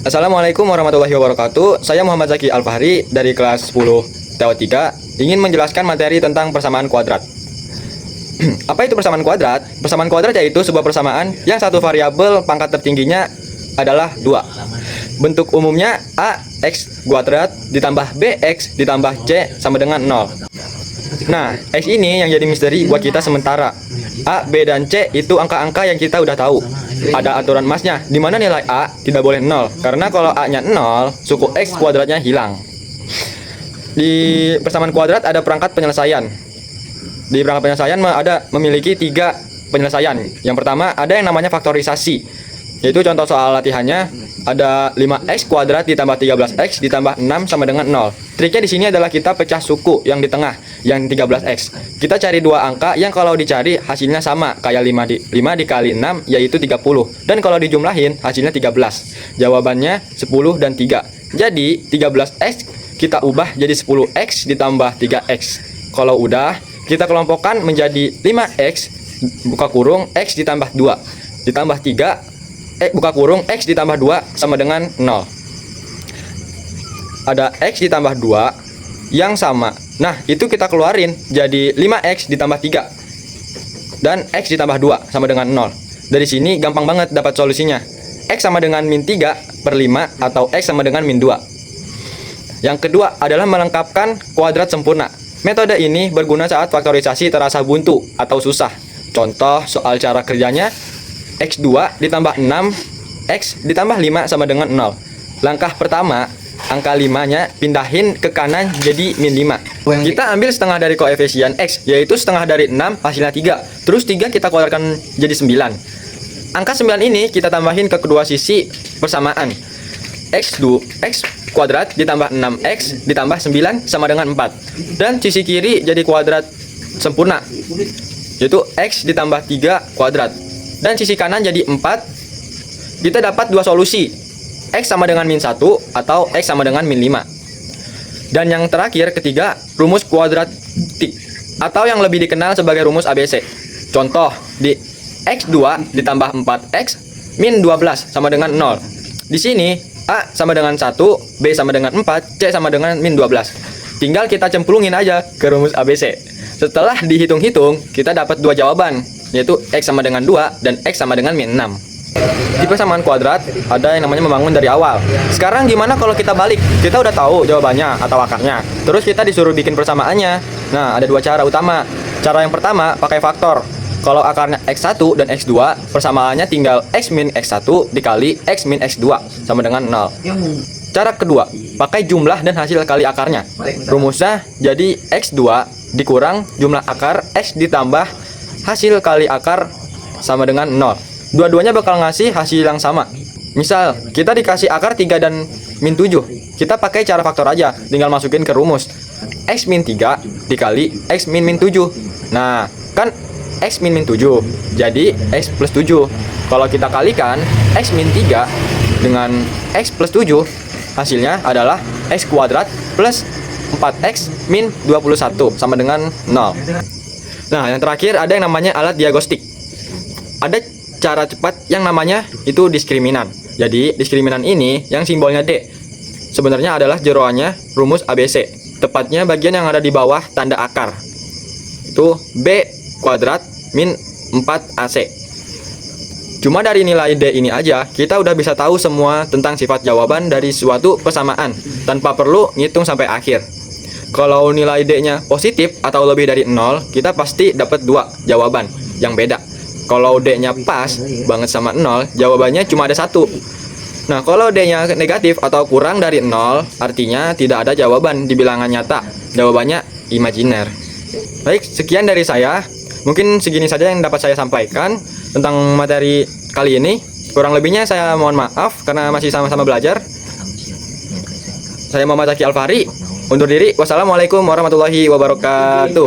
Assalamualaikum warahmatullahi wabarakatuh. Saya Muhammad Zaki Alfahri dari kelas 10 TO3 ingin menjelaskan materi tentang persamaan kuadrat. Apa itu persamaan kuadrat? Persamaan kuadrat yaitu sebuah persamaan yang satu variabel pangkat tertingginya adalah 2. Bentuk umumnya a x kuadrat ditambah bx ditambah c sama dengan 0. Nah, x ini yang jadi misteri buat kita sementara. A, B, dan C itu angka-angka yang kita udah tahu. Ada aturan masnya, di mana nilai A tidak boleh 0. Karena kalau A-nya 0, suku X kuadratnya hilang. Di persamaan kuadrat ada perangkat penyelesaian. Di perangkat penyelesaian ada memiliki 3 penyelesaian. Yang pertama ada yang namanya faktorisasi. Yaitu contoh soal latihannya ada 5x kuadrat ditambah 13x ditambah 6 sama dengan 0. Triknya di sini adalah kita pecah suku yang di tengah, yang 13x. Kita cari dua angka yang kalau dicari hasilnya sama, kayak 5 dikali 6 yaitu 30. Dan kalau dijumlahin hasilnya 13. Jawabannya 10 dan 3. Jadi 13x kita ubah jadi 10x ditambah 3x. Kalau udah, kita kelompokkan menjadi 5x buka kurung x ditambah 2 ditambah 3 buka kurung x ditambah 2 sama dengan 0. Ada x ditambah 2 yang sama. Nah, itu kita keluarin jadi 5x ditambah 3 dan x ditambah 2 sama dengan 0. Dari sini gampang banget dapat solusinya. X sama dengan min 3 per 5 atau x sama dengan min 2. Yang kedua adalah melengkapkan kuadrat sempurna. Metode ini berguna saat faktorisasi terasa buntu atau susah. Contoh soal cara kerjanya, x2 ditambah 6 x ditambah 5 sama dengan 0. Langkah pertama, angka 5-nya pindahin ke kanan jadi min 5. Kita ambil setengah dari koefisien x, yaitu setengah dari 6 hasilnya 3. Terus 3 kita keluarkan jadi 9. Angka 9 ini kita tambahin ke kedua sisi persamaan. X kuadrat ditambah 6x ditambah 9 sama dengan 4. Dan sisi kiri jadi kuadrat sempurna, yaitu x ditambah 3 kuadrat. Dan sisi kanan jadi 4. Kita dapat dua solusi, x sama dengan min 1 atau x sama dengan min 5. Dan yang terakhir ketiga, rumus kuadratik atau yang lebih dikenal sebagai rumus ABC. Contoh di x2 ditambah 4x min 12 sama dengan 0. Di sini A sama dengan 1, B sama dengan 4, C sama dengan min 12. Tinggal kita cemplungin aja ke rumus ABC. Setelah dihitung-hitung, kita dapat dua jawaban, yaitu x sama dengan 2 dan x sama dengan min 6. Di persamaan kuadrat ada yang namanya membangun dari awal. Sekarang gimana kalau kita balik? Kita udah tahu jawabannya atau akarnya. Terus kita disuruh bikin persamaannya. Nah, ada dua cara utama. Cara yang pertama pakai faktor. Kalau akarnya x1 dan x2, persamaannya tinggal x min x1 dikali x min x2 sama dengan 0. Cara kedua, pakai jumlah dan hasil kali akarnya. Rumusnya jadi x2 dikurang jumlah akar x ditambah hasil kali akar sama dengan 0. Dua-duanya bakal ngasih hasil yang sama. Misal, kita dikasih akar 3 dan min 7. Kita pakai cara faktor aja, tinggal masukin ke rumus. X min 3 dikali X min min 7. Nah, kan X min min 7 jadi X plus 7. Kalau kita kalikan X min 3 dengan X plus 7, hasilnya adalah X kuadrat plus 4X min 21 sama dengan 0. Nah, yang terakhir ada yang namanya alat diagnostik. Ada cara cepat yang namanya itu diskriminan. Jadi diskriminan ini yang simbolnya D sebenarnya adalah jeroannya rumus ABC. Tepatnya bagian yang ada di bawah tanda akar. Itu B kuadrat min 4AC. Cuma dari nilai D ini aja kita udah bisa tahu semua tentang sifat jawaban dari suatu persamaan tanpa perlu ngitung sampai akhir. Kalau nilai D-nya positif atau lebih dari 0, kita pasti dapat dua jawaban yang beda. Kalau D-nya pas banget sama 0, jawabannya cuma ada satu. Nah, kalau D-nya negatif atau kurang dari 0, artinya tidak ada jawaban di bilangan nyata. Jawabannya imajiner. Baik, sekian dari saya. Mungkin segini saja yang dapat saya sampaikan tentang materi kali ini. Kurang lebihnya saya mohon maaf karena masih sama-sama belajar. Saya Muhammad Zaki Alfahri. Undur diri. Wassalamualaikum warahmatullahi wabarakatuh.